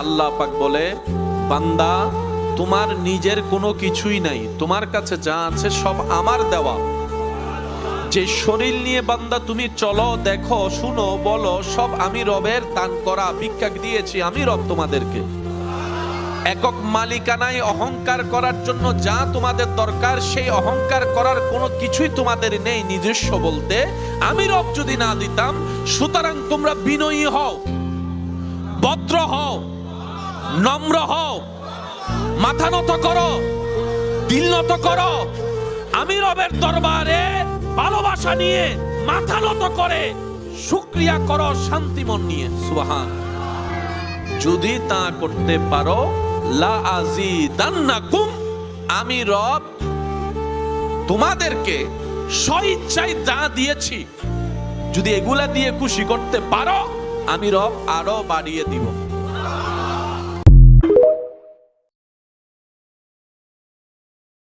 আল্লাহ পাক বলে, বান্দা তোমার নিজের কোনো কিছুই নাই, তোমার কাছে যা আছে সব আমার দেওয়া। যে শরীর নিয়ে বান্দা তুমি চলো, দেখো, শুনো, বলো, সব আমি রবের দান করা, ভিক্ষা দিয়েছি আমি রব তোমাদেরকে। একক মালিকানায় অহংকার করার জন্য যা তোমাদের দরকার, সেই অহংকার করার কোনো কিছুই তোমাদের নেই নিজস্ব বলতে, আমি রব যদি না দিতাম। সুতরাং তোমরা বিনয়ী হও, ভদ্র হও, নম্র হও, মাথা নত করো, দিল নত করো, আমি রবের দরবারে ভালোবাসা নিয়ে মাথা নত করে শুকরিয়া করো শান্তি মন নিয়ে। সুবহান। যদি তা করতে পারো, লা আজিদান্নাকুম, আমি রব তোমাদেরকে স্বইচ্ছায় যা দিয়েছি, যদি এগুলা দিয়ে খুশি করতে পারো, আমি রব আরো বাড়িয়ে দিব।